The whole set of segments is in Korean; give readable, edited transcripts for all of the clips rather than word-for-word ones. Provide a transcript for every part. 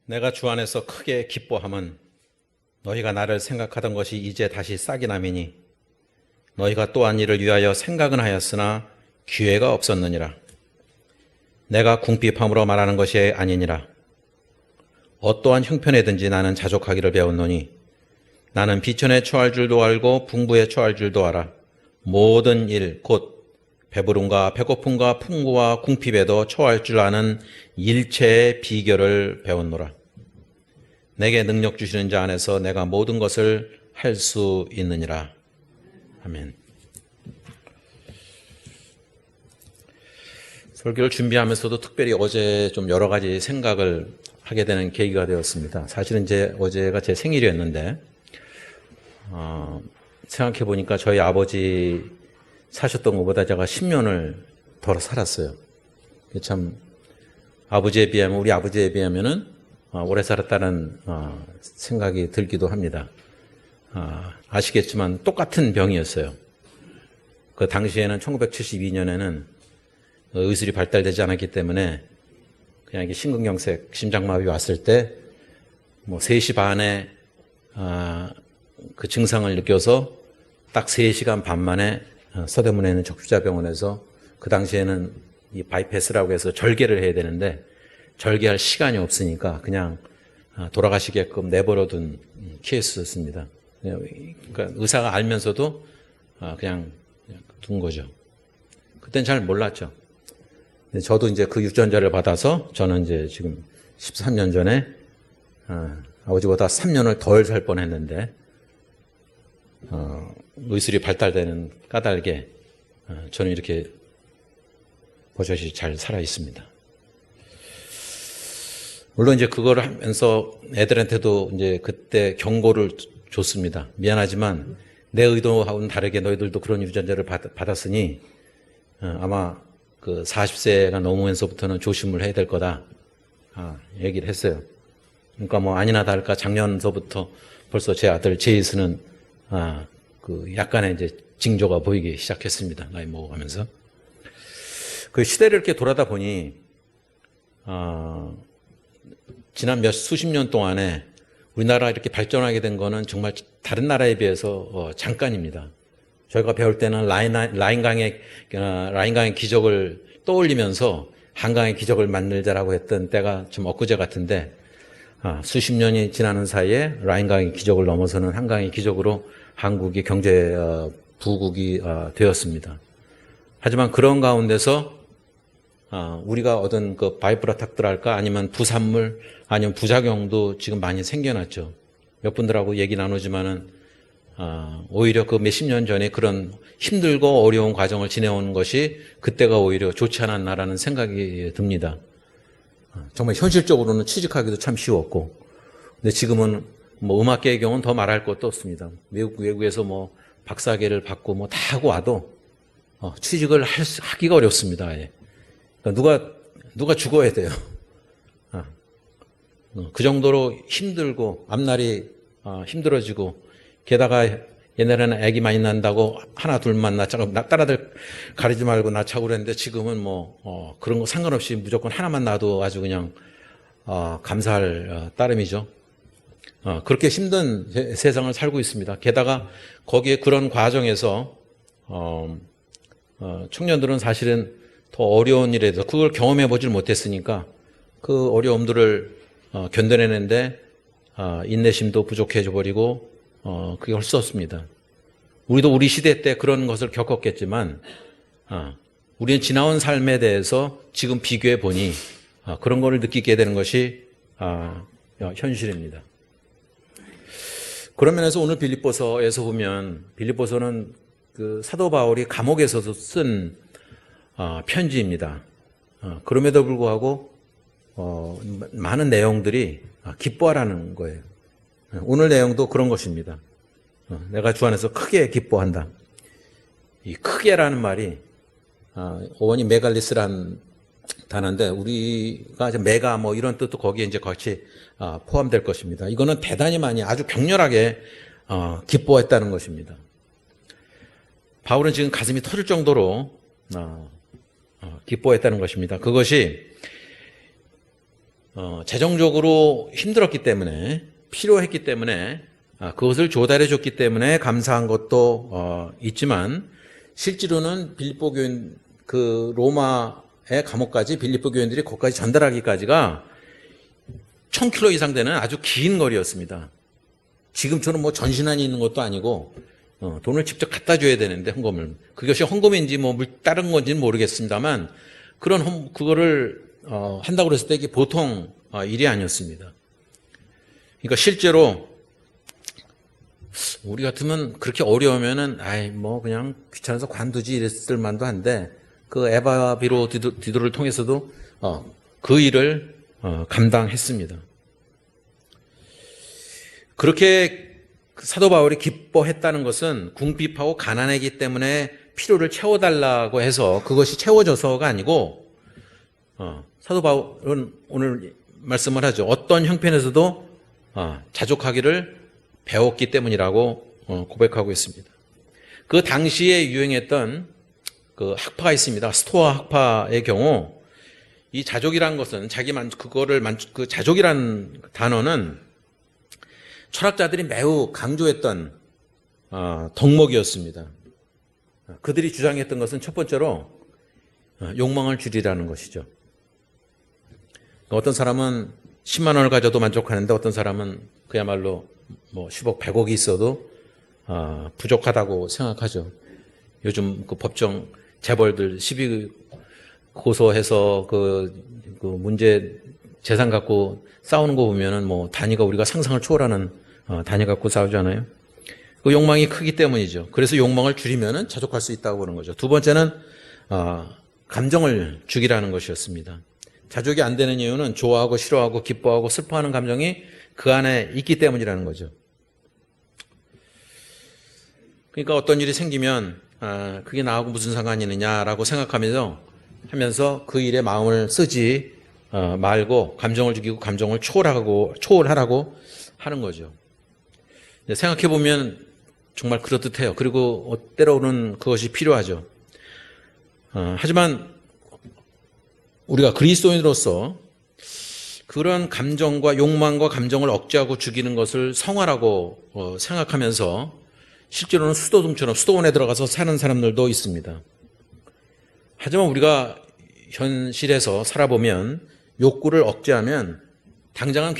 내가 주 안에서 크게 기뻐함은 너희가 나를 생각하던 것이 이제 다시 싹이 남이니 너희가 또한 이를 위하여 생각은 하였으나 기회가 없었느니라. 내가 궁핍함으로 말하는 것이 아니니라. 어떠한 형편에든지 나는 자족하기를 배웠노니 나는 비천에 처할 줄도 알고 풍부에 처할 줄도 알아. 모든 일 곧 배부름과 배고픔과 풍부와 궁핍에도 처할 줄 아는 일체의 비결을 배웠노라. 내게 능력 주시는 자 안에서 내가 모든 것을 할 수 있느니라. 아멘. 설교를 준비하면서도 특별히 어제 좀 여러 가지 생각을 하게 되는 계기가 되었습니다. 사실은 어제가 제 생일이었는데 생각해 보니까 저희 아버지 사셨던 것보다 제가 10년을 더 살았어요. 참 아버지에 비하면 우리 아버지에 비하면은 오래 살았다는 생각이 들기도 합니다. 아시겠지만 똑같은 병이었어요. 그 당시에는 1972년에는 의술이 발달되지 않았기 때문에 그냥 이게 심근경색, 심장마비 왔을 때 뭐 3시 반에 그 증상을 느껴서 딱 3시간 반 만에 서대문에 있는 적시자병원에서 그 당시에는 이 바이패스라고 해서 절개를 해야 되는데 절개할 시간이 없으니까 그냥 돌아가시게끔 내버려둔 케이스였습니다. 그러니까 의사가 알면서도 그냥 둔 거죠. 그땐 잘 몰랐죠. 저도 이제 그 유전자를 받아서 저는 이제 지금 13년 전에 아버지보다 3년을 덜 살 뻔했는데 의술이 발달되는 까닭에 저는 이렇게 버젓이 잘 살아 있습니다. 물론 이제 그걸 하면서 애들한테도 이제 그때 경고를 줬습니다. 미안하지만 내 의도하고는 다르게 너희들도 그런 유전자를 받았으니 아마 그 40세가 넘으면서부터는 조심을 해야 될 거다. 얘기를 했어요. 그러니까 뭐 아니나 다를까 작년서부터 벌써 제 아들 제이스는 그 약간의 이제 징조가 보이기 시작했습니다. 나이 먹어가면서. 그 시대를 이렇게 돌아다 보니, 지난 수십 년 동안에 우리나라가 이렇게 발전하게 된 거는 정말 다른 나라에 비해서 잠깐입니다. 저희가 배울 때는 라인강의 기적을 떠올리면서 한강의 기적을 만들자라고 했던 때가 좀 엊그제 같은데, 수십 년이 지나는 사이에 라인강의 기적을 넘어서는 한강의 기적으로 한국이 경제 부국이 되었습니다. 하지만 그런 가운데서 우리가 얻은 그 바이프라탁들할까 아니면 부산물 아니면 부작용도 지금 많이 생겨났죠. 몇 분들하고 얘기 나누지만은 오히려 그 몇십 년 전에 그런 힘들고 어려운 과정을 지내온 것이 그때가 오히려 좋지 않았나라는 생각이 듭니다. 정말 현실적으로는 취직하기도 참 쉬웠고, 근데 지금은 뭐 음악계의 경우는 더 말할 것도 없습니다. 외국에서 뭐 박사학위를 받고 뭐 다 하고 와도 취직을 하기가 어렵습니다. 예. 그러니까 누가 죽어야 돼요. 그 정도로 힘들고 앞날이 힘들어지고, 게다가 옛날에는 아기 많이 난다고 하나 둘만 낳자고 딸아들 가리지 말고 낳자고 그랬는데 지금은 뭐 그런 거 상관없이 무조건 하나만 낳아도 아주 그냥 감사할 따름이죠. 그렇게 힘든 세상을 살고 있습니다. 게다가 거기에 그런 과정에서 청년들은 사실은 더 어려운 일에 대해서 그걸 경험해 보질 못했으니까 그 어려움들을 견뎌내는데 인내심도 부족해져 버리고 그게 할 수 없습니다. 우리도 우리 시대 때 그런 것을 겪었겠지만 우리는 지나온 삶에 대해서 지금 비교해 보니 그런 거를 느끼게 되는 것이 현실입니다. 그런 면에서 오늘 빌립보서에서 보면, 빌립보서는 그 사도 바울이 감옥에서도 쓴 편지입니다. 그럼에도 불구하고 많은 내용들이 기뻐하라는 거예요. 오늘 내용도 그런 것입니다. 내가 주 안에서 크게 기뻐한다. 이 크게라는 말이 어원이 메갈리스란 단어인데 우리가 메가 뭐 이런 뜻도 거기에 이제 같이 포함될 것입니다. 이거는 대단히 많이 아주 격렬하게 기뻐했다는 것입니다. 바울은 지금 가슴이 터질 정도로 기뻐했다는 것입니다. 그것이 재정적으로 힘들었기 때문에, 필요했기 때문에, 그것을 조달해 줬기 때문에 감사한 것도 있지만, 실제로는 빌립보 교인, 그 로마의 감옥까지 빌립보 교인들이 거기까지 전달하기까지가 1000km 이상 되는 아주 긴 거리였습니다. 지금처럼 뭐 전신환이 있는 것도 아니고 돈을 직접 갖다 줘야 되는데, 헌금을. 그것이 헌금인지 뭐 다른 건지는 모르겠습니다만, 그거를 한다고 그랬을 때 이게 보통 일이 아니었습니다. 그러니까 실제로 우리 같으면 그렇게 어려우면은 뭐 그냥 귀찮아서 관두지 이랬을 만도 한데, 그 에바 비로 디도를 통해서도 그 일을 감당했습니다. 그렇게 사도 바울이 기뻐했다는 것은 궁핍하고 가난하기 때문에 필요를 채워달라고 해서 그것이 채워져서가 아니고, 사도 바울은 오늘 말씀을 하죠. 어떤 형편에서도 자족하기를 배웠기 때문이라고 고백하고 있습니다. 그 당시에 유행했던 그 학파가 있습니다. 스토아 학파의 경우, 이 자족이란 것은 그 자족이란 단어는 철학자들이 매우 강조했던 덕목이었습니다. 그들이 주장했던 것은 첫 번째로 욕망을 줄이라는 것이죠. 어떤 사람은 10만 원을 가져도 만족하는데, 어떤 사람은 그야말로 뭐 10억, 100억이 있어도 부족하다고 생각하죠. 요즘 그 법정 재벌들 시비 고소해서 그 문제 재산 갖고 싸우는 거 보면은 뭐 단위가 우리가 상상을 초월하는 단위 갖고 싸우잖아요. 그 욕망이 크기 때문이죠. 그래서 욕망을 줄이면은 자족할 수 있다고 보는 거죠. 두 번째는 감정을 죽이라는 것이었습니다. 자족이 안 되는 이유는 좋아하고 싫어하고 기뻐하고 슬퍼하는 감정이 그 안에 있기 때문이라는 거죠. 그러니까 어떤 일이 생기면 그게 나하고 무슨 상관이 있느냐라고 생각하면서 그 일에 마음을 쓰지 말고 감정을 죽이고 감정을 초월하라고 하는 거죠. 생각해 보면 정말 그렇듯해요. 그리고 때로는 그것이 필요하죠. 하지만 우리가 그리스도인으로서 그런 감정과 욕망과 감정을 억제하고 죽이는 것을 성화라고 생각하면서 실제로는 수도원에 들어가서 사는 사람들도 있습니다. 하지만 우리가 현실에서 살아보면 욕구를 억제하면 당장은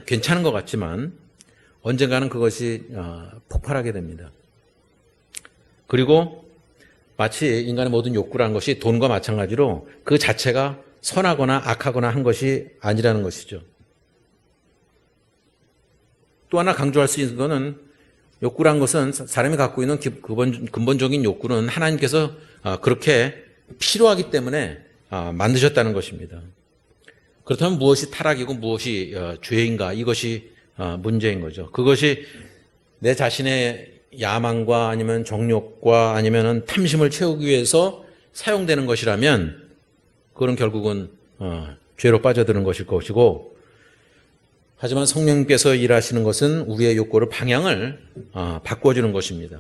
괜찮은 것 같지만 언젠가는 그것이 폭발하게 됩니다. 그리고 마치 인간의 모든 욕구라는 것이 돈과 마찬가지로 그 자체가 선하거나 악하거나 한 것이 아니라는 것이죠. 또 하나 강조할 수 있는 것은 욕구란 것은 사람이 갖고 있는 근본적인 욕구는 하나님께서 그렇게 필요하기 때문에 만드셨다는 것입니다. 그렇다면 무엇이 타락이고 무엇이 죄인가, 이것이 문제인 거죠. 그것이 내 자신의 야망과 아니면 정욕과 아니면 탐심을 채우기 위해서 사용되는 것이라면 그건 결국은 죄로 빠져드는 것일 것이고, 하지만 성령께서 일하시는 것은 우리의 욕구를 방향을 바꿔주는 것입니다.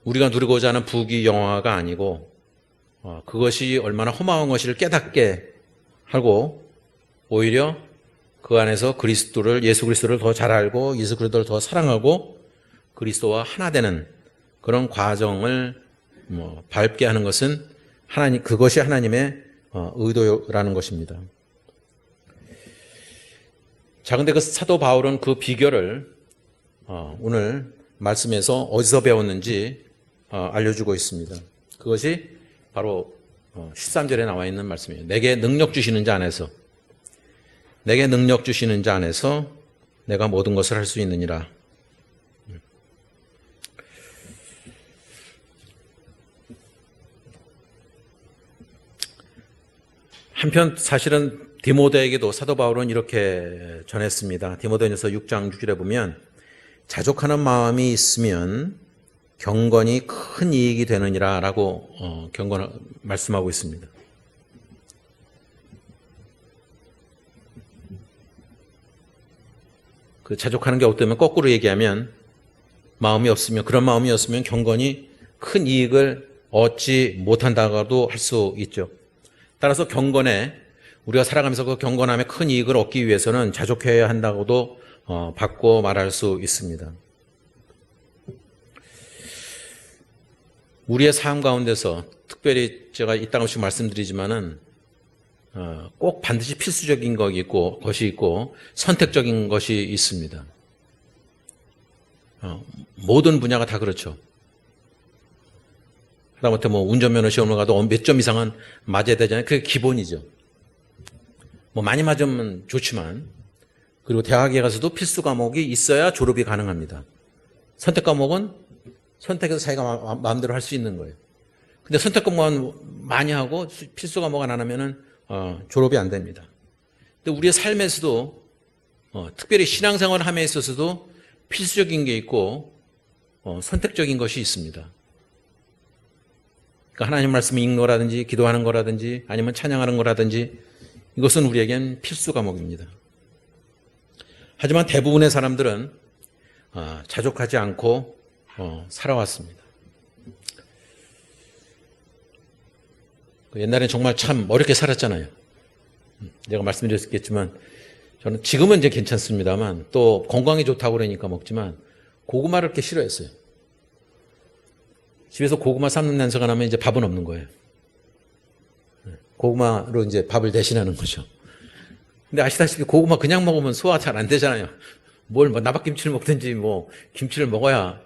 우리가 누리고자 하는 부귀 영화가 아니고 그것이 얼마나 험한 것을 깨닫게 하고 오히려 그 안에서 예수 그리스도를 더 잘 알고 예수 그리스도를 더 사랑하고 그리스도와 하나 되는 그런 과정을 밟게 하는 것은 그것이 하나님의 의도라는 것입니다. 자, 근데 그 사도 바울은 그 비결을 오늘 말씀에서 어디서 배웠는지 알려주고 있습니다. 그것이 바로 13절에 나와 있는 말씀이에요. 내게 능력 주시는 자 안에서, 내게 능력 주시는 자 안에서 내가 모든 것을 할 수 있느니라. 한편 사실은 디모데에게도 사도 바울은 이렇게 전했습니다. 디모데전서 6장 6절에 보면 자족하는 마음이 있으면 경건이 큰 이익이 되느니라 라고 경건을 말씀하고 있습니다. 그 자족하는 게 어떠면 거꾸로 얘기하면 그런 마음이 없으면 경건이 큰 이익을 얻지 못한다고도 할 수 있죠. 따라서 경건에 우리가 살아가면서 그 경건함의 큰 이익을 얻기 위해서는 자족해야 한다고도 바꿔 말할 수 있습니다. 우리의 삶 가운데서 특별히 제가 이따금씩 말씀드리지만은 꼭 반드시 필수적인 것이 있고 선택적인 것이 있습니다. 모든 분야가 다 그렇죠. 하다못해 뭐 운전면허 시험을 가도 몇 점 이상은 맞아야 되잖아요. 그게 기본이죠. 뭐 많이 맞으면 좋지만, 그리고 대학에 가서도 필수 과목이 있어야 졸업이 가능합니다. 선택 과목은 선택해서 자기가 마음대로 할 수 있는 거예요. 근데 선택 과목만 많이 하고 필수 과목 안 하면은 졸업이 안 됩니다. 근데 우리의 삶에서도 특별히 신앙생활을 함에 있어서도 필수적인 게 있고 선택적인 것이 있습니다. 그러니까 하나님 말씀을 읽는 거라든지 기도하는 거라든지 아니면 찬양하는 거라든지 이것은 우리에겐 필수 과목입니다. 하지만 대부분의 사람들은 자족하지 않고 살아왔습니다. 옛날엔 정말 참 어렵게 살았잖아요. 내가 말씀드렸겠지만 저는 지금은 이제 괜찮습니다만 또 건강이 좋다고 그러니까 먹지만 고구마를 이렇게 싫어했어요. 집에서 고구마 삶는 냄새가 나면 이제 밥은 없는 거예요. 고구마로 이제 밥을 대신하는 거죠. 근데 아시다시피 고구마 그냥 먹으면 소화 잘 안 되잖아요. 뭐 나박김치를 먹든지 뭐 김치를 먹어야.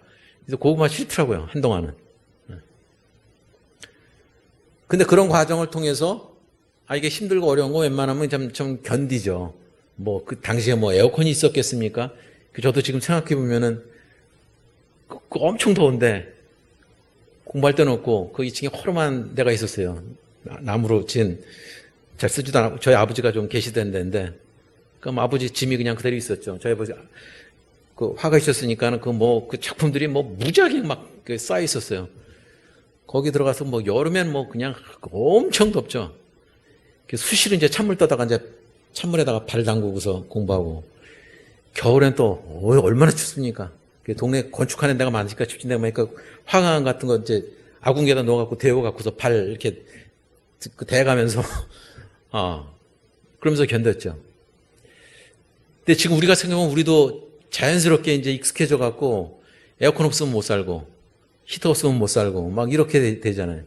그래서 고구마 싫더라고요, 한동안은. 근데 그런 과정을 통해서 이게 힘들고 어려운 거 웬만하면 좀 견디죠. 뭐 그 당시에 뭐 에어컨이 있었겠습니까? 저도 지금 생각해 보면은 엄청 더운데 공부할 데는 없고 그 2층에 허름한 데가 있었어요. 나무로 진, 잘 쓰지도 않고 저희 아버지가 좀 계시던 데인데 그럼 아버지 짐이 그냥 그대로 있었죠. 저희 아버지 그 화가 있었으니까는 그 작품들이 뭐 무지하게 막 쌓여 있었어요. 거기 들어가서 뭐 여름엔 뭐 그냥 엄청 덥죠. 수시로 이제 찬물 떠다가 이제 찬물에다가 발 담그고서 공부하고 겨울엔 또 얼마나 춥습니까? 동네 건축하는 데가 많으니까 춥진 데가 많으니까 화강 같은 거 이제 아궁에다 넣어갖고 데워갖고서 발 이렇게 대가면서 그러면서 견뎠죠. 근데 지금 우리가 생각하면 우리도 자연스럽게 이제 익숙해져 갖고 에어컨 없으면 못 살고 히터 없으면 못 살고 막 이렇게 되잖아요.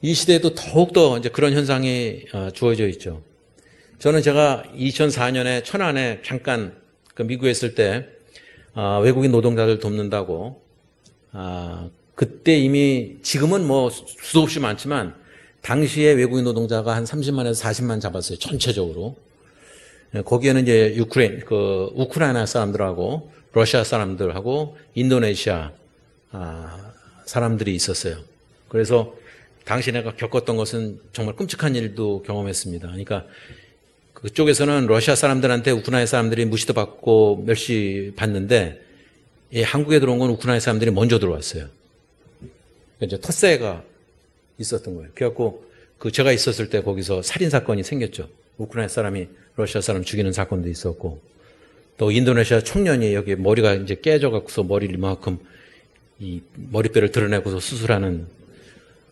이 시대에도 더욱더 이제 그런 현상이 주어져 있죠. 저는 제가 2004년에 천안에 잠깐 미국에 있을 때 외국인 노동자들 돕는다고 그때 이미 지금은 뭐 수도 없이 많지만 당시에 외국인 노동자가 한 30만에서 40만 잡았어요. 전체적으로. 거기에는 이제 우크라이나 사람들하고 러시아 사람들하고 인도네시아 사람들이 있었어요. 그래서 당시 내가 겪었던 것은 정말 끔찍한 일도 경험했습니다. 그러니까 그쪽에서는 러시아 사람들한테 우크라이나 사람들이 무시도 받고 멸시 받는데 한국에 들어온 건 우크라이나 사람들이 먼저 들어왔어요. 이제 텃세가 있었던 거예요. 그래갖고 제가 있었을 때 거기서 살인 사건이 생겼죠. 우크라이나 사람이 러시아 사람 죽이는 사건도 있었고, 또 인도네시아 청년이 여기 머리가 이제 깨져갖고서 머리를 이만큼 이 머리뼈를 드러내고서 수술하는,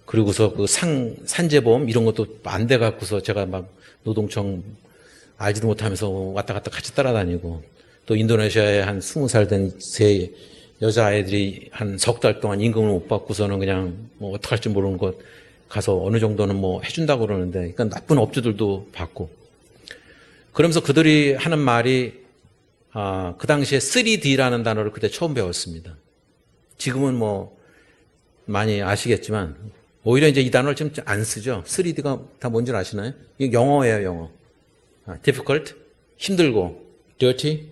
그리고서 산재보험 이런 것도 안 돼갖고서 제가 막 노동청 알지도 못하면서 왔다 갔다 같이 따라다니고, 또 인도네시아에 한 20살 된 세 여자아이들이 한 석 달 동안 임금을 못 받고서는 그냥 뭐 어떡할지 모르는 것 가서 어느 정도는 뭐 해준다고 그러는데, 그러니까 나쁜 업주들도 받고. 그러면서 그들이 하는 말이, 그 당시에 3D라는 단어를 그때 처음 배웠습니다. 지금은 뭐 많이 아시겠지만, 오히려 이제 이 단어를 지금 안 쓰죠. 3D가 다 뭔지 아시나요? 이게 영어예요, 영어. difficult, 힘들고, dirty,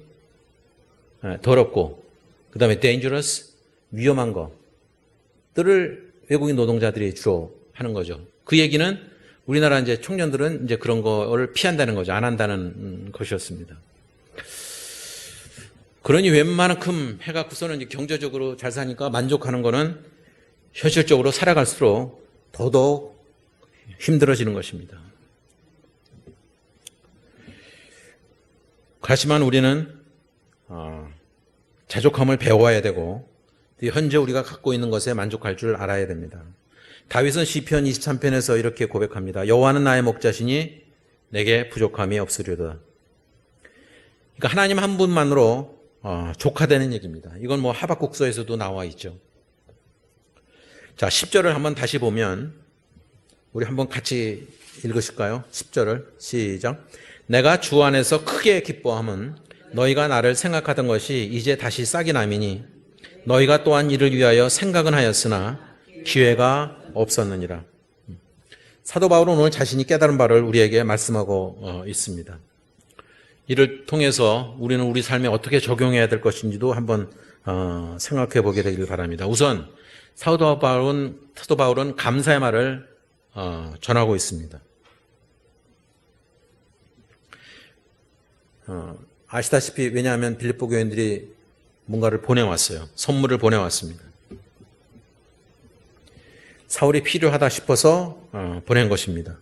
더럽고, 그 다음에 dangerous, 위험한 것들을 외국인 노동자들이 주로 하는 거죠. 그 얘기는 우리나라 이제 청년들은 이제 그런 거를 피한다는 거죠. 안 한다는 것이었습니다. 그러니 웬만큼 해갖고서는 이제 경제적으로 잘 사니까 만족하는 거는 현실적으로 살아갈수록 더더욱 힘들어지는 것입니다. 하지만 우리는 자족함을 배워야 되고 현재 우리가 갖고 있는 것에 만족할 줄 알아야 됩니다. 다윗은 시편 23편에서 이렇게 고백합니다. 여호와는 나의 목자시니 내게 부족함이 없으리로다. 그러니까 하나님 한 분만으로 족하다는 얘기입니다. 이건 뭐 하박국서에서도 나와 있죠. 자, 10절을 한번 다시 보면 우리 한번 같이 읽으실까요? 10절을 시작. 내가 주 안에서 크게 기뻐함은 너희가 나를 생각하던 것이 이제 다시 싹이 남이니 너희가 또한 이를 위하여 생각은 하였으나 기회가 없었느니라. 사도 바울은 오늘 자신이 깨달은 바를 우리에게 말씀하고 있습니다. 이를 통해서 우리는 우리 삶에 어떻게 적용해야 될 것인지도 한번 생각해 보게 되기를 바랍니다. 우선 사도 바울은 감사의 말을 전하고 있습니다. 아시다시피 왜냐하면 빌립보 교인들이 뭔가를 보내왔어요. 선물을 보내왔습니다. 사울이 필요하다 싶어서 보낸 것입니다.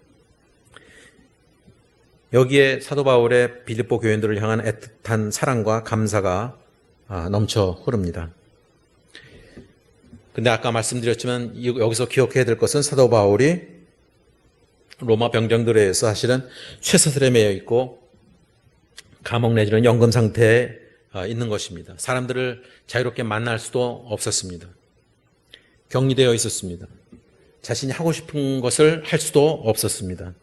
여기에 사도 바울의 빌립보 교인들을 향한 애틋한 사랑과 감사가 넘쳐 흐릅니다. 근데 아까 말씀드렸지만 여기서 기억해야 될 것은 사도 바울이 로마 병정들에 의해서 사실은 쇠사슬에 매여 있고 감옥 내지는 연금 상태에 있는 것입니다. 사람들을 자유롭게 만날 수도 없었습니다. 격리되어 있었습니다. 자신이 하고 싶은 것을 할 수도 없었습니다.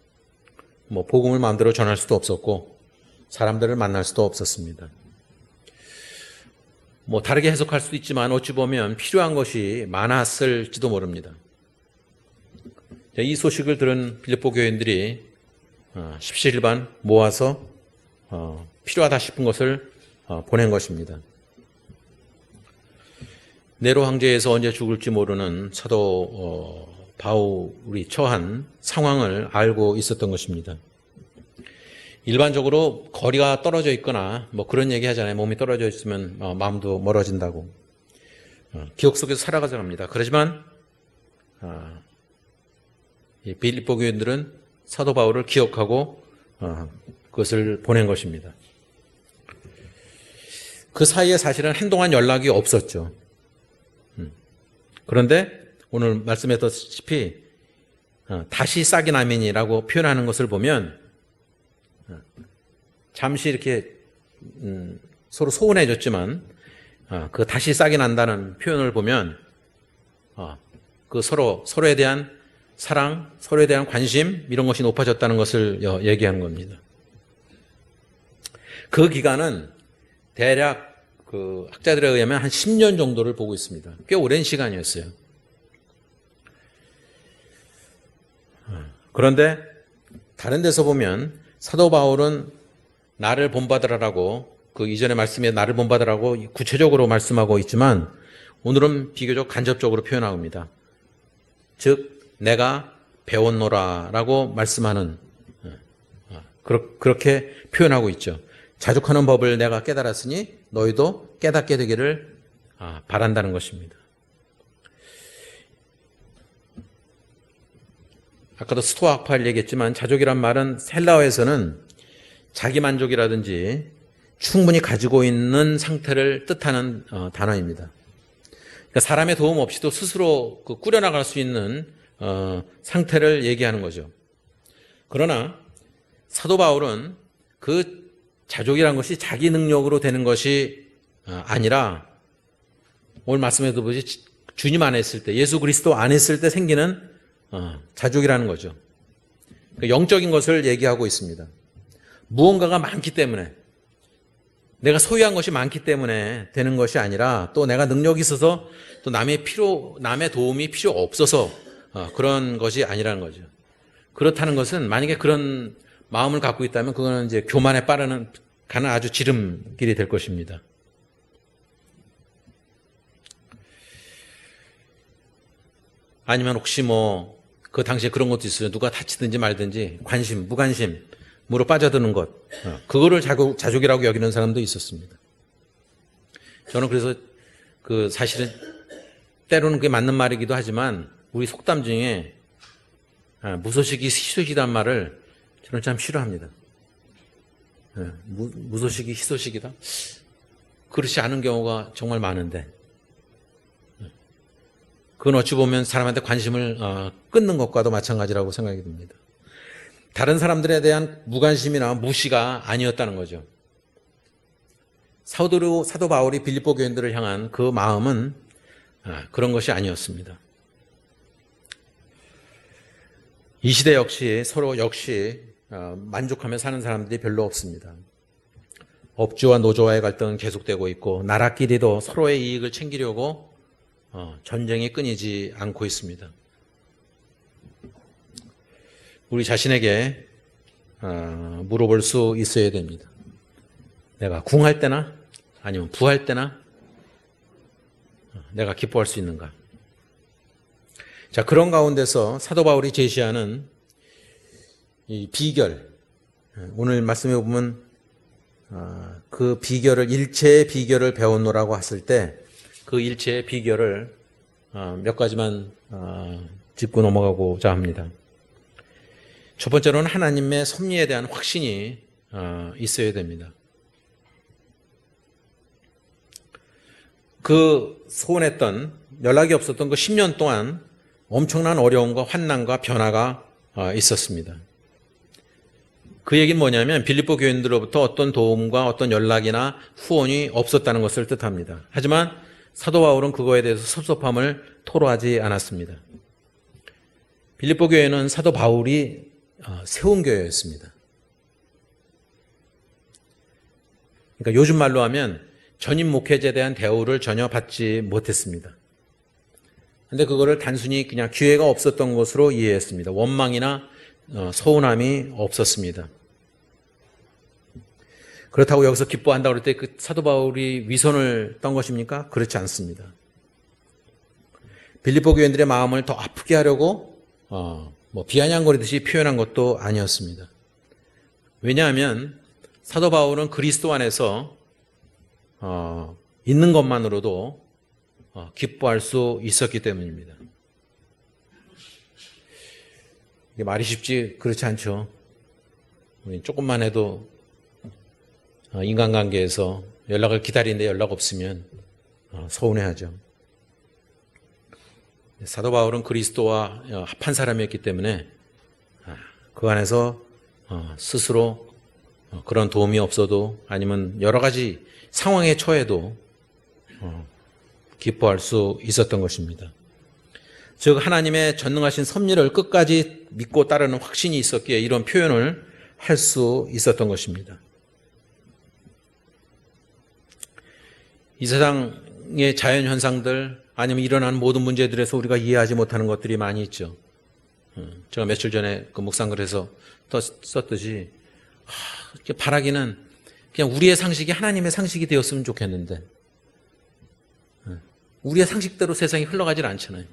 뭐 복음을 마음대로 전할 수도 없었고 사람들을 만날 수도 없었습니다. 뭐 다르게 해석할 수도 있지만 어찌 보면 필요한 것이 많았을지도 모릅니다. 이 소식을 들은 빌립보 교인들이 십시일반 모아서 필요하다 싶은 것을 보낸 것입니다. 네로 황제에서 언제 죽을지 모르는 사도 바울이 처한 상황을 알고 있었던 것입니다. 일반적으로 거리가 떨어져 있거나 뭐 그런 얘기 하잖아요. 몸이 떨어져 있으면 마음도 멀어진다고. 기억 속에서 살아가자 합니다. 그렇지만 이 빌립보 교인들은 사도 바울을 기억하고 그것을 보낸 것입니다. 그 사이에 사실은 한동안 연락이 없었죠. 그런데 오늘 말씀했다시피 다시 싹이 나면이라고 표현하는 것을 보면 잠시 이렇게 서로 소원해졌지만 그 다시 싹이 난다는 표현을 보면 그 서로에 대한 사랑, 서로에 대한 관심 이런 것이 높아졌다는 것을 얘기하는 겁니다. 그 기간은 대략 그 학자들에 의하면 한 10년 정도를 보고 있습니다. 꽤 오랜 시간이었어요. 그런데 다른 데서 보면 사도 바울은 나를 본받으라고 그 이전의 말씀에 나를 본받으라고 구체적으로 말씀하고 있지만 오늘은 비교적 간접적으로 표현합니다. 즉 내가 배웠노라라고 말씀하는 그렇게 표현하고 있죠. 자족하는 법을 내가 깨달았으니 너희도 깨닫게 되기를 바란다는 것입니다. 아까도 스토아 학파를 얘기했지만 자족이란 말은 헬라어에서는 자기만족이라든지 충분히 가지고 있는 상태를 뜻하는 단어입니다. 그러니까 사람의 도움 없이도 스스로 꾸려나갈 수 있는 상태를 얘기하는 거죠. 그러나 사도 바울은 그 자족이라는 것이 자기 능력으로 되는 것이 아니라 오늘 말씀에도 보지 주님 안에 있을 때 예수 그리스도 안에 있을 때 생기는 자족이라는 거죠. 영적인 것을 얘기하고 있습니다. 무언가가 많기 때문에 내가 소유한 것이 많기 때문에 되는 것이 아니라 또 내가 능력이 있어서 또 남의 도움이 필요 없어서 그런 것이 아니라는 거죠. 그렇다는 것은 만약에 그런 마음을 갖고 있다면 그거는 이제 교만에 가는 아주 지름길이 될 것입니다. 아니면 혹시 그 당시에 그런 것도 있어요. 누가 다치든지 말든지 관심, 무관심으로 빠져드는 것. 그거를 자족이라고 여기는 사람도 있었습니다. 저는 그래서 사실은 때로는 그게 맞는 말이기도 하지만 우리 속담 중에 무소식이 희소식이란 말을 저는 참 싫어합니다. 무소식이 희소식이다? 그렇지 않은 경우가 정말 많은데 그건 어찌 보면 사람한테 관심을 끊는 것과도 마찬가지라고 생각이 듭니다. 다른 사람들에 대한 무관심이나 무시가 아니었다는 거죠. 사도 바울이 빌립보 교인들을 향한 그 마음은 그런 것이 아니었습니다. 이 시대 역시 서로 만족하며 사는 사람들이 별로 없습니다. 업주와 노조와의 갈등은 계속되고 있고 나라끼리도 서로의 이익을 챙기려고 전쟁이 끊이지 않고 있습니다. 우리 자신에게 물어볼 수 있어야 됩니다. 내가 궁할 때나 아니면 부할 때나 내가 기뻐할 수 있는가? 자, 그런 가운데서 사도 바울이 제시하는 이 비결, 오늘 말씀해 보면 그 비결을, 일체의 비결을 배웠노라고 했을 때 그 일체의 비결을 몇 가지만 짚고 넘어가고자 합니다. 첫 번째로는 하나님의 섭리에 대한 확신이 있어야 됩니다. 그 소원했던, 연락이 없었던 그 10년 동안 엄청난 어려움과 환난과 변화가 있었습니다. 그 얘기는 뭐냐면 빌립보 교인들로부터 어떤 도움과 어떤 연락이나 후원이 없었다는 것을 뜻합니다. 하지만 사도 바울은 그거에 대해서 섭섭함을 토로하지 않았습니다. 빌립보 교회는 사도 바울이 세운 교회였습니다. 그러니까 요즘 말로 하면 전임 목회자에 대한 대우를 전혀 받지 못했습니다. 그런데 그거를 단순히 그냥 기회가 없었던 것으로 이해했습니다. 원망이나 서운함이 없었습니다. 그렇다고 여기서 기뻐한다고 그럴 때 그 사도 바울이 위선을 떤 것입니까? 그렇지 않습니다. 빌립보 교인들의 마음을 더 아프게 하려고 비아냥거리듯이 표현한 것도 아니었습니다. 왜냐하면 사도 바울은 그리스도 안에서 있는 것만으로도 기뻐할 수 있었기 때문입니다. 이게 말이 쉽지 그렇지 않죠. 조금만 해도 인간관계에서 연락을 기다리는데 연락 없으면 서운해하죠. 사도 바울은 그리스도와 합한 사람이었기 때문에 그 안에서 스스로 그런 도움이 없어도 아니면 여러 가지 상황에 처해도 기뻐할 수 있었던 것입니다. 즉 하나님의 전능하신 섭리를 끝까지 믿고 따르는 확신이 있었기에 이런 표현을 할 수 있었던 것입니다. 이 세상의 자연현상들 아니면 일어나는 모든 문제들에서 우리가 이해하지 못하는 것들이 많이 있죠. 제가 며칠 전에 그 묵상글에서 썼듯이 바라기는 그냥 우리의 상식이 하나님의 상식이 되었으면 좋겠는데 우리의 상식대로 세상이 흘러가질 않잖아요.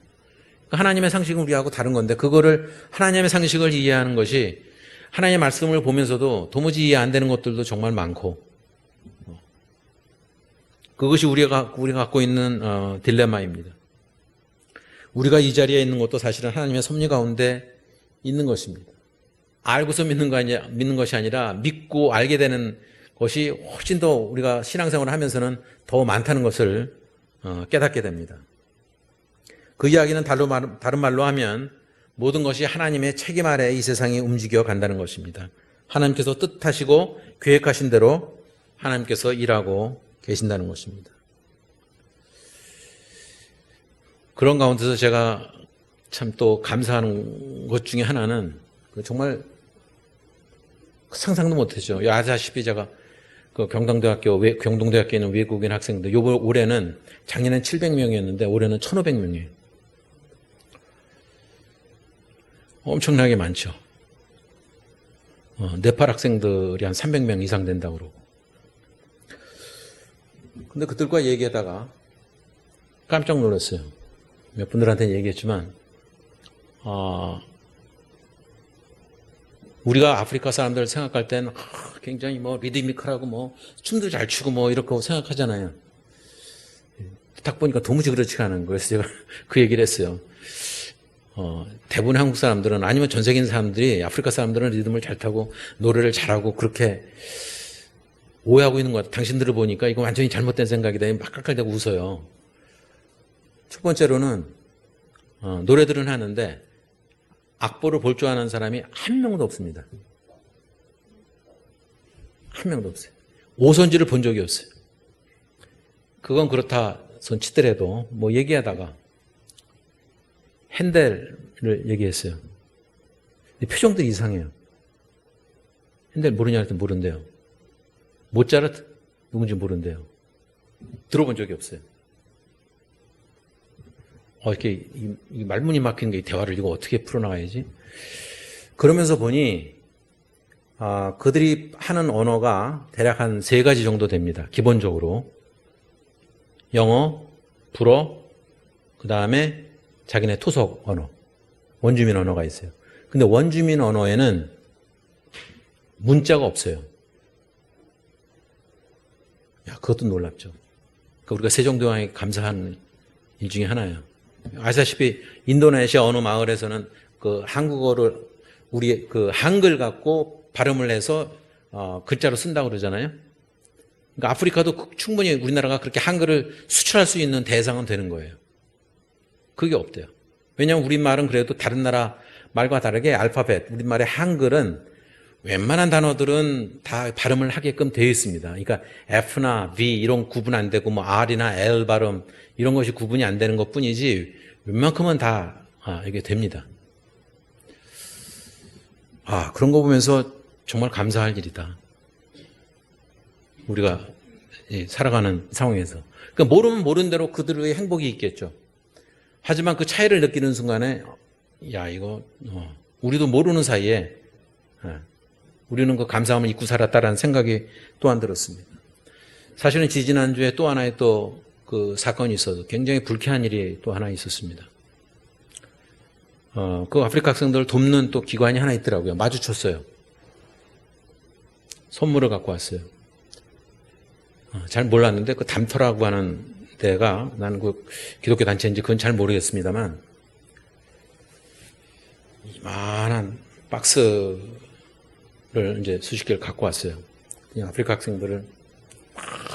하나님의 상식은 우리하고 다른 건데 그거를 하나님의 상식을 이해하는 것이 하나님의 말씀을 보면서도 도무지 이해 안 되는 것들도 정말 많고 그것이 우리가 갖고 있는 딜레마입니다. 우리가 이 자리에 있는 것도 사실은 하나님의 섭리 가운데 있는 것입니다. 알고서 믿는 것이 아니라 믿고 알게 되는 것이 훨씬 더 우리가 신앙생활을 하면서는 더 많다는 것을 깨닫게 됩니다. 그 이야기는 다른 말로 하면 모든 것이 하나님의 책임 아래 이 세상이 움직여 간다는 것입니다. 하나님께서 뜻하시고 계획하신 대로 하나님께서 일하고 계신다는 것입니다. 그런 가운데서 제가 참 또 감사하는 것 중에 하나는 정말 상상도 못했죠. 아시다시피 제가 그 경동대학교에 있는 외국인 학생들, 올해는 작년엔 700명이었는데 올해는 1,500명이에요. 엄청나게 많죠. 네팔 학생들이 한 300명 이상 된다고 그러고. 근데 그들과 얘기하다가 깜짝 놀랐어요. 몇 분들한테는 얘기했지만, 우리가 아프리카 사람들 생각할 땐 굉장히 리드미컬하고 춤도 잘 추고 이렇게 생각하잖아요. 딱 보니까 도무지 그렇지가 않은 거예요. 그래서 제가 그 얘기를 했어요. 대부분 한국 사람들은 아니면 전 세계 사람들이 아프리카 사람들은 리듬을 잘 타고 노래를 잘하고 그렇게 오해하고 있는 것 같아요. 당신들을 보니까 이거 완전히 잘못된 생각이다. 막 깔깔대고 웃어요. 첫 번째로는 노래들은 하는데 악보를 볼 줄 아는 사람이 한 명도 없습니다. 한 명도 없어요. 오선지를 본 적이 없어요. 그건 그렇다 손 치더라도 뭐 얘기하다가 핸델을 얘기했어요. 표정들이 이상해요. 핸델 모르냐 했더니 모른대요. 모차르트 누군지 모른대요. 들어본 적이 없어요. 이렇게 이 말문이 막힌 게 이 대화를 이거 어떻게 풀어나가야지? 그러면서 보니 그들이 하는 언어가 대략 한 3가지 정도 됩니다. 기본적으로 영어, 불어, 그 다음에 자기네 토속 언어, 원주민 언어가 있어요. 근데 원주민 언어에는 문자가 없어요. 그것도 놀랍죠. 그러니까 우리가 세종대왕에게 감사하는 일 중에 하나예요. 아시다시피 인도네시아 어느 마을에서는 그 한국어를 우리 그 한글 갖고 발음을 해서 글자로 쓴다고 그러잖아요. 그러니까 아프리카도 충분히 우리나라가 그렇게 한글을 수출할 수 있는 대상은 되는 거예요. 그게 없대요. 왜냐하면 우리말은 그래도 다른 나라 말과 다르게 알파벳, 우리말의 한글은 웬만한 단어들은 다 발음을 하게끔 되어 있습니다. 그러니까 F나 V 이런 구분 안 되고 뭐 R이나 L 발음 이런 것이 구분이 안 되는 것 뿐이지 웬만큼은 다 이게 됩니다. 그런 거 보면서 정말 감사할 일이다. 우리가 살아가는 상황에서. 그러니까 모르면 모른 대로 그들의 행복이 있겠죠. 하지만 그 차이를 느끼는 순간에 이거 우리도 모르는 사이에 우리는 그 감사함을 잊고 살았다라는 생각이 또한 들었습니다. 사실은 지지난주에 또 하나의 또 그 사건이 있어서 굉장히 불쾌한 일이 또 하나 있었습니다. 그 아프리카 학생들을 돕는 또 기관이 하나 있더라고요. 마주쳤어요. 선물을 갖고 왔어요. 잘 몰랐는데 그 담터라고 하는 데가 나는 그 기독교 단체인지 그건 잘 모르겠습니다만 이만한 박스를 이제 수십 개를 갖고 왔어요. 아프리카 학생들을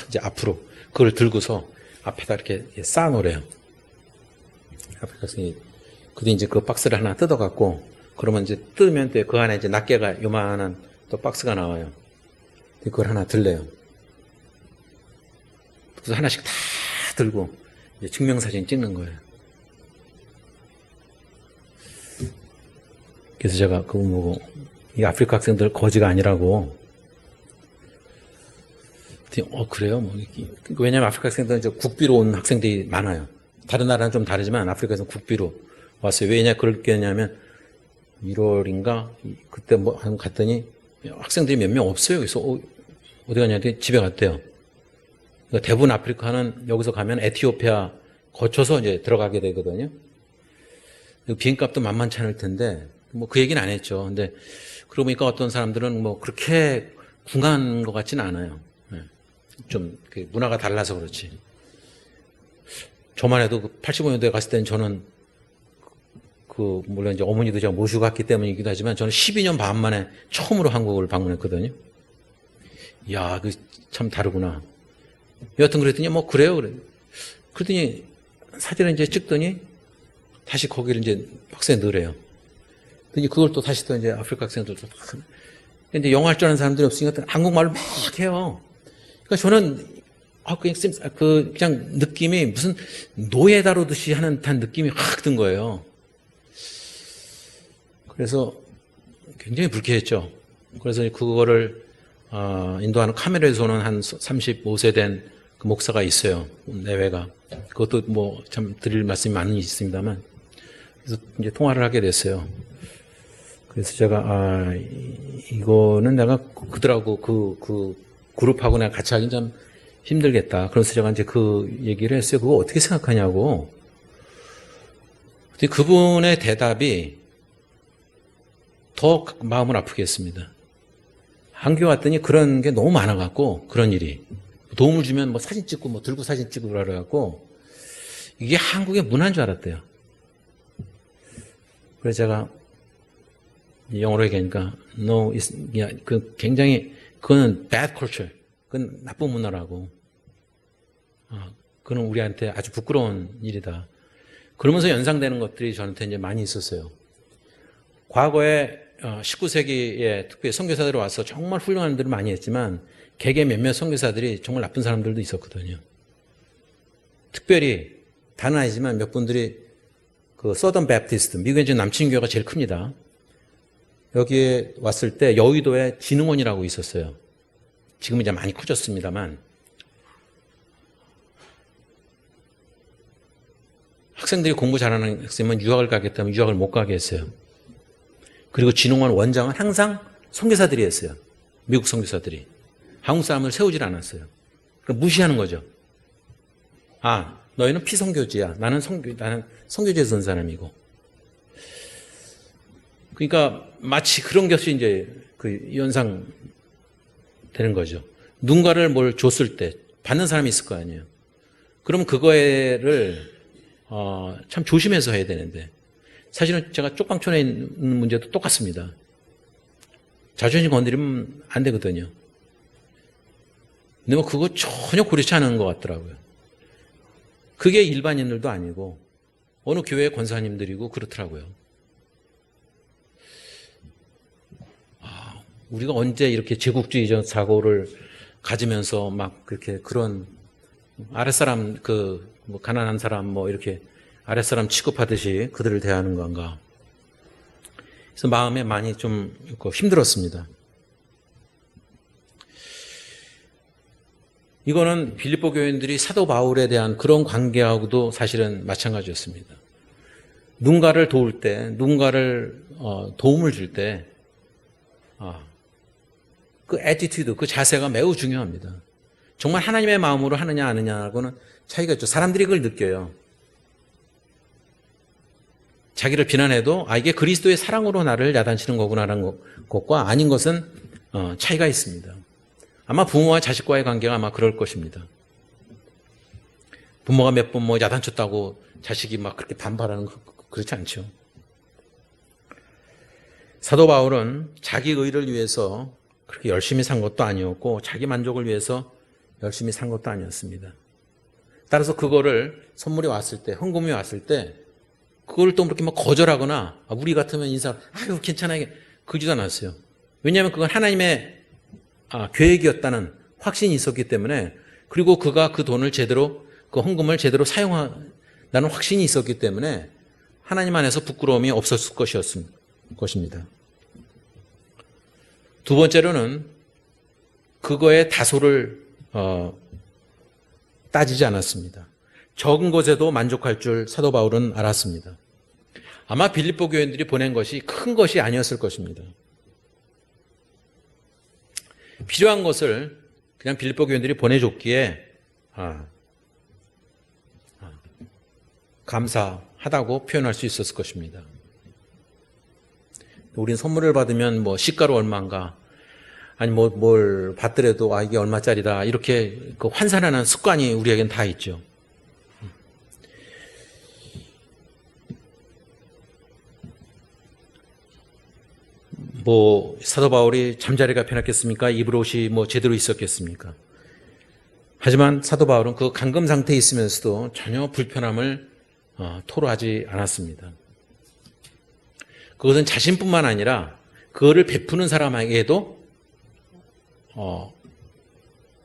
이제 앞으로 그걸 들고서 앞에다 이렇게 쌓아놓으래요. 아프리카 학생이 그때 이제 그 박스를 하나 뜯어갖고 그러면 이제 뜯으면 그 안에 이제 낱개가 요만한 또 박스가 나와요. 그걸 하나 들래요. 그래서 하나씩 다 들고 이제 증명사진 찍는 거예요. 그래서 제가 그거 보고 이 아프리카 학생들 거지가 아니라고. 그래요? 왜냐하면 아프리카 학생들은 이제 국비로 온 학생들이 많아요. 다른 나라는 좀 다르지만 아프리카에서는 국비로 왔어요. 왜냐 그렇게 했냐면 1월인가 그때 뭐 갔더니 학생들이 몇 명 없어요. 그래서 어디 갔냐 했더니 집에 갔대요. 그러니까 대부분 아프리카는 여기서 가면 에티오피아 거쳐서 이제 들어가게 되거든요. 비행값도 만만치 않을 텐데 뭐 그 얘기는 안 했죠. 근데 그러고 보니까 어떤 사람들은 뭐 그렇게 궁한 것 같지는 않아요. 좀 문화가 달라서 그렇지. 저만 해도 85년도에 갔을 때는 저는 물론 이제 어머니도 제가 모시고 갔기 때문이기도 하지만 저는 12년 반 만에 처음으로 한국을 방문했거든요. 그 참 다르구나. 여하튼 그랬더니 뭐 그래요. 그랬더니 사진을 이제 찍더니 다시 거기를 이제 박스에 넣으래요. 그랬더니 그걸 또 다시 또 이제 아프리카 학생들도 근데 영어 할 줄 아는 사람들이 없으니까 한국말을 막 해요. 그러니까 저는 그냥 느낌이 무슨 노예 다루듯이 하는 듯한 느낌이 확 든 거예요. 그래서 굉장히 불쾌했죠. 그래서 그거를 인도하는 카메르에서는 한 35세 된 그 목사가 있어요. 내외가. 그것도 뭐 참 드릴 말씀이 많이 있습니다만. 그래서 이제 통화를 하게 됐어요. 그래서 제가 이거는 내가 그들하고 그 그룹하고 내가 같이 하긴 좀 힘들겠다. 그래서 제가 이제 그 얘기를 했어요. 그거 어떻게 생각하냐고. 근데 그분의 대답이 더 마음을 아프게 했습니다. 한국에 왔더니 그런 게 너무 많아갖고, 그런 일이. 도움을 주면 뭐 사진 찍고, 뭐 들고 사진 찍고 그래갖고, 이게 한국의 문화인 줄 알았대요. 그래서 제가 영어로 얘기하니까, no, 굉장히, 그거는 bad culture. 그건 나쁜 문화라고. 그건 우리한테 아주 부끄러운 일이다. 그러면서 연상되는 것들이 저한테 이제 많이 있었어요. 과거에 19세기에 특별히 선교사들이 와서 정말 훌륭한 일들을 많이 했지만 개개 몇몇 선교사들이 정말 나쁜 사람들도 있었거든요. 특별히 다는 아니지만 몇 분들이 그 서던 베프티스트, 미국의 지금 남친교회가 제일 큽니다. 여기에 왔을 때 여의도에 진흥원이라고 있었어요. 지금 이제 많이 커졌습니다만 학생들이 공부 잘하는 학생은 유학을 가겠다면 유학을 못 가게 했어요. 그리고 진흥원 원장은 항상 선교사들이었어요. 미국 선교사들이. 한국 사람을 세우질 않았어요. 그러니까 무시하는 거죠. 아, 너희는 피선교지야. 나는 선교지에서 온 사람이고. 그러니까 마치 그런 것이 이제 그 연상 되는 거죠. 누군가를 뭘 줬을 때 받는 사람이 있을 거 아니에요. 그럼 그거를 참 조심해서 해야 되는데 사실은 제가 쪽방촌에 있는 문제도 똑같습니다. 자존심 건드리면 안 되거든요. 근데 뭐 그거 전혀 고려치 않은 것 같더라고요. 그게 일반인들도 아니고 어느 교회 권사님들이고 그렇더라고요. 우리가 언제 이렇게 제국주의적 사고를 가지면서 막 그렇게 그런 아랫사람 뭐 가난한 사람 뭐 이렇게 아랫사람 취급하듯이 그들을 대하는 건가. 그래서 마음에 많이 좀 힘들었습니다. 이거는 빌립보 교인들이 사도 바울에 대한 그런 관계하고도 사실은 마찬가지였습니다. 누군가를 도울 때, 누군가를 도움을 줄 때, 그 애티튜드, 그 자세가 매우 중요합니다. 정말 하나님의 마음으로 하느냐 안 하느냐하고는 차이가 있죠. 사람들이 그걸 느껴요. 자기를 비난해도 이게 그리스도의 사랑으로 나를 야단치는 거구나라는 것과 아닌 것은 차이가 있습니다. 아마 부모와 자식과의 관계가 아마 그럴 것입니다. 부모가 몇 번 뭐 야단쳤다고 자식이 막 그렇게 반발하는 거 그렇지 않죠. 사도 바울은 자기 의를 위해서 그렇게 열심히 산 것도 아니었고 자기 만족을 위해서 열심히 산 것도 아니었습니다. 따라서 그거를 선물이 왔을 때, 헌금이 왔을 때 그걸 또 그렇게 막 거절하거나 우리 같으면 인사, 아유 괜찮아요 그러지도 않았어요. 왜냐하면 그건 하나님의 계획이었다는 확신이 있었기 때문에, 그리고 그가 그 돈을 제대로, 그 헌금을 제대로 사용한다는 확신이 있었기 때문에 하나님 안에서 부끄러움이 없었을 것입니다. 두 번째로는 그거의 다소를 따지지 않았습니다. 적은 것에도 만족할 줄 사도 바울은 알았습니다. 아마 빌립보 교인들이 보낸 것이 큰 것이 아니었을 것입니다. 필요한 것을 그냥 빌립보 교인들이 보내줬기에 감사하다고 표현할 수 있었을 것입니다. 우린 선물을 받으면 뭐 시가로 얼마인가, 아니 뭘 받더라도 이게 얼마짜리다 이렇게 그 환산하는 습관이 우리에겐 다 있죠. 뭐 사도 바울이 잠자리가 편했겠습니까? 입을 옷이 뭐 제대로 있었겠습니까? 하지만 사도 바울은 그 감금 상태에 있으면서도 전혀 불편함을 토로하지 않았습니다. 그것은 자신뿐만 아니라 그거를 베푸는 사람에게도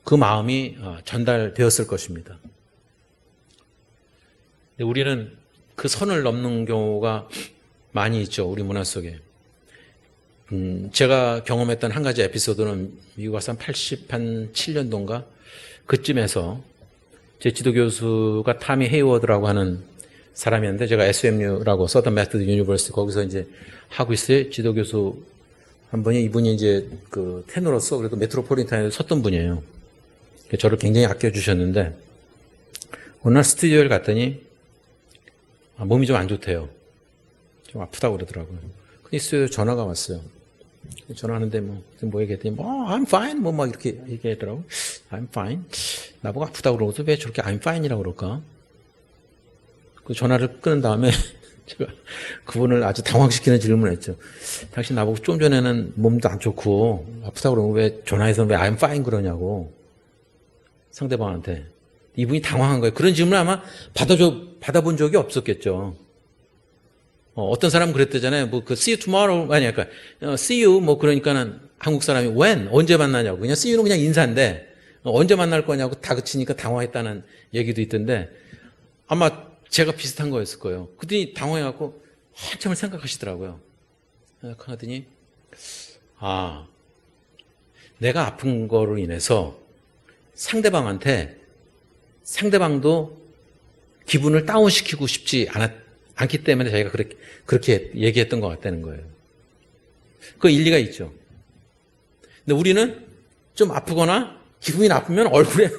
그 마음이 전달되었을 것입니다. 우리는 그 선을 넘는 경우가 많이 있죠. 우리 문화 속에. 제가 경험했던 한 가지 에피소드는 미국 와서 한 87년도인가 그쯤에서 제 지도 교수가 타미 헤이워드라고 하는 사람이었는데, 제가 SMU라고 서던 메서드 유니버시티 거기서 이제 하고 있어요. 지도 교수 한 분이, 이분이 이제 그 테너로서 그래도 메트로폴리탄에 섰던 분이에요. 저를 굉장히 아껴주셨는데 어느 날 스튜디오를 갔더니 몸이 좀 안 좋대요. 좀 아프다고 그러더라고요. 근데 스튜디오에 전화가 왔어요. 전화하는데 뭐 얘기했더니 I'm fine 뭐 이렇게 얘기하더라고. I'm fine. 나보고 아프다고 그러고서 왜 저렇게 I'm fine이라고 그럴까? 그 전화를 끊은 다음에 제가 그분을 아주 당황시키는 질문을 했죠. 당신 나보고 좀 전에는 몸도 안 좋고 아프다고 그러고 왜 전화해서 왜 I'm fine 그러냐고, 상대방한테. 이분이 당황한 거예요. 그런 질문을 아마 받아본 적이 없었겠죠. 어떤 사람은 그랬대잖아요. 뭐, see you tomorrow. 아니, 그러니까, see you, 뭐, 그러니까는 한국 사람이 when? 언제 만나냐고. 그냥 see you는 그냥 인사인데, 언제 만날 거냐고 다그치니까 당황했다는 얘기도 있던데, 아마 제가 비슷한 거였을 거예요. 그랬더니 당황해갖고 한참을 생각하시더라고요. 생각하더니, 내가 아픈 거로 인해서 상대방도 기분을 다운시키고 싶지 않기 때문에 자기가 그렇게 얘기했던 것 같다는 거예요. 그 일리가 있죠. 근데 우리는 좀 아프거나 기분이 나쁘면 얼굴에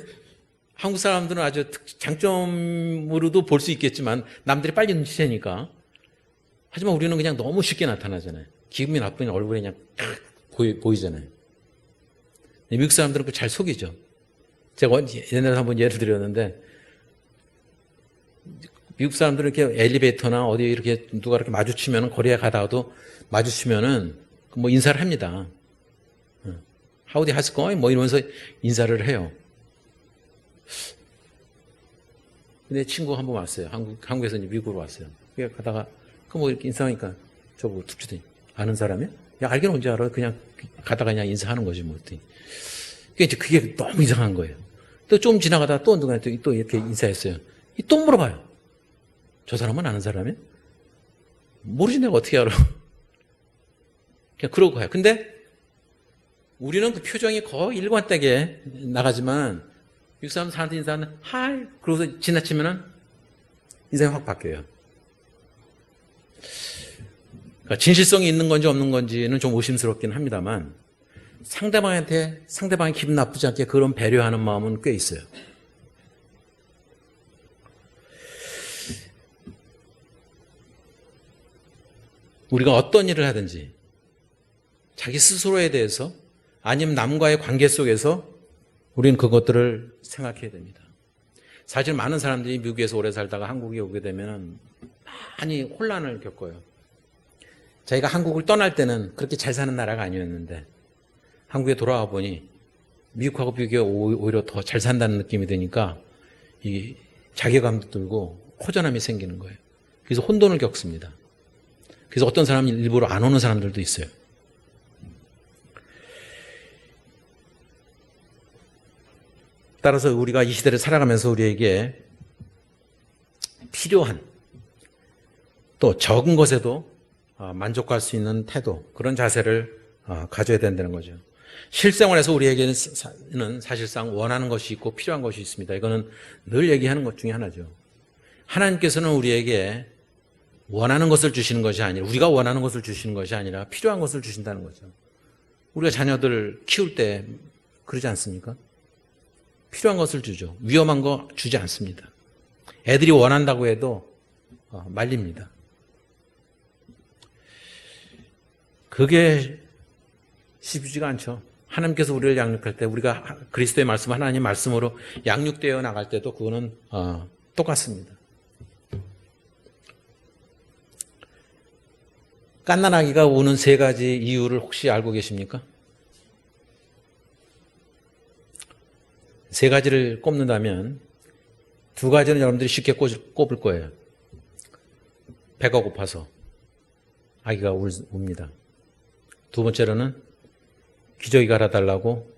한국 사람들은 아주 장점으로도 볼 수 있겠지만 남들이 빨리 눈치채니까. 하지만 우리는 그냥 너무 쉽게 나타나잖아요. 기분이 나쁘면 얼굴에 그냥 보이잖아요. 미국 사람들은 그 잘 속이죠. 제가 옛날에 한번 예를 드렸는데 미국 사람들은 이렇게 엘리베이터나 어디 이렇게 누가 이렇게 마주치면 거리에 가다가도 마주치면은 뭐 인사를 합니다. Howdy, how's it going? 뭐 이러면서 인사를 해요. 근데 친구가 한번 왔어요. 한국에서 이제 미국으로 왔어요. 그게 가다가 뭐 이렇게 인사하니까 저보고 툭 치더니 아는 사람이야? 야, 알긴 언제 알아? 그냥 가다가 그냥 인사하는 거지 뭐. 그게 너무 이상한 거예요. 또 좀 지나가다가 또 누구한테 또 이렇게 인사했어요. 또 물어봐요. 저 사람은 아는 사람이야? 모르지 내가 어떻게 알아? 그냥 그러고 가요. 근데 우리는 그 표정이 거의 일관되게 나가지만 미국 사람 사람한테 인사하면 하이 그러고서 지나치면은 인상이 확 바뀌어요. 그러니까 진실성이 있는 건지 없는 건지는 좀 의심스럽긴 합니다만 상대방이 기분 나쁘지 않게 그런 배려하는 마음은 꽤 있어요. 우리가 어떤 일을 하든지 자기 스스로에 대해서 아니면 남과의 관계 속에서 우리는 그것들을 생각해야 됩니다. 사실 많은 사람들이 미국에서 오래 살다가 한국에 오게 되면 많이 혼란을 겪어요. 자기가 한국을 떠날 때는 그렇게 잘 사는 나라가 아니었는데 한국에 돌아와 보니 미국하고 비교해 오히려 더 잘 산다는 느낌이 드니까 이 자괴감도 들고 허전함이 생기는 거예요. 그래서 혼돈을 겪습니다. 그래서 어떤 사람은 일부러 안 오는 사람들도 있어요. 따라서 우리가 이 시대를 살아가면서 우리에게 필요한 또 적은 것에도 만족할 수 있는 태도, 그런 자세를 가져야 된다는 거죠. 실생활에서 우리에게는 사실상 원하는 것이 있고 필요한 것이 있습니다. 이거는 늘 얘기하는 것 중에 하나죠. 하나님께서는 우리에게 원하는 것을 주시는 것이 아니라 우리가 원하는 것을 주시는 것이 아니라 필요한 것을 주신다는 거죠. 우리가 자녀들을 키울 때 그러지 않습니까? 필요한 것을 주죠. 위험한 거 주지 않습니다. 애들이 원한다고 해도 말립니다. 그게 쉽지가 않죠. 하나님께서 우리를 양육할 때 우리가 그리스도의 말씀, 하나님의 말씀으로 양육되어 나갈 때도 그거는 똑같습니다. 갓난아기가 우는 세 가지 이유를 혹시 알고 계십니까? 세 가지를 꼽는다면 두 가지는 여러분들이 쉽게 꼽을 거예요. 배가 고파서 아기가 웁니다. 두 번째로는 기저귀 갈아달라고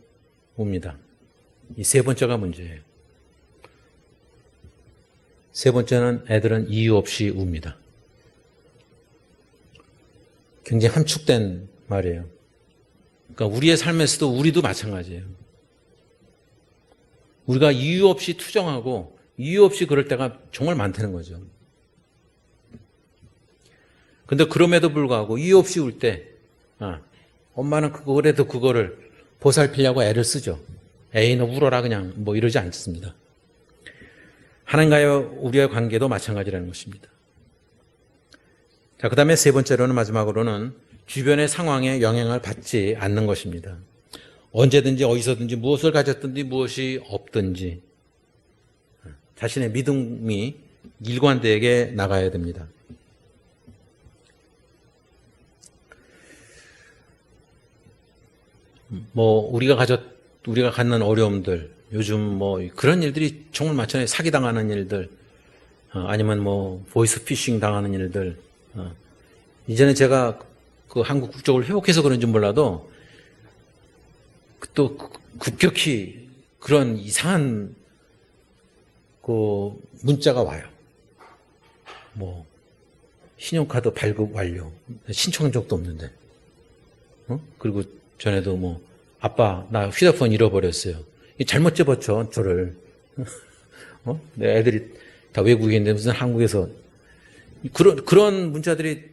웁니다. 이 세 번째가 문제예요. 세 번째는 애들은 이유 없이 웁니다. 굉장히 함축된 말이에요. 그러니까 우리의 삶에서도 우리도 마찬가지예요. 우리가 이유 없이 투정하고 이유 없이 그럴 때가 정말 많다는 거죠. 근데 그럼에도 불구하고 이유 없이 울 때 엄마는 그래도 그거를 보살피려고 애를 쓰죠. 에이 너 울어라 그냥 뭐 이러지 않습니다. 하나님과의 우리의 관계도 마찬가지라는 것입니다. 자, 그 다음에 세 번째로는 마지막으로는 주변의 상황에 영향을 받지 않는 것입니다. 언제든지 어디서든지 무엇을 가졌든지 무엇이 없든지 자신의 믿음이 일관되게 나가야 됩니다. 우리가 갖는 어려움들, 요즘 뭐 그런 일들이 정말 많잖아요. 사기당하는 일들, 아니면 뭐 보이스 피싱 당하는 일들. 이제는 제가 그 한국 국적을 회복해서 그런지 몰라도 또 급격히 그런 이상한 그 문자가 와요. 뭐 신용카드 발급 완료, 신청한 적도 없는데. 그리고 전에도 뭐 아빠 나 휴대폰 잃어버렸어요. 잘못 집었죠 저를. 내 애들이 다 외국인인데 무슨 한국에서 그런 문자들이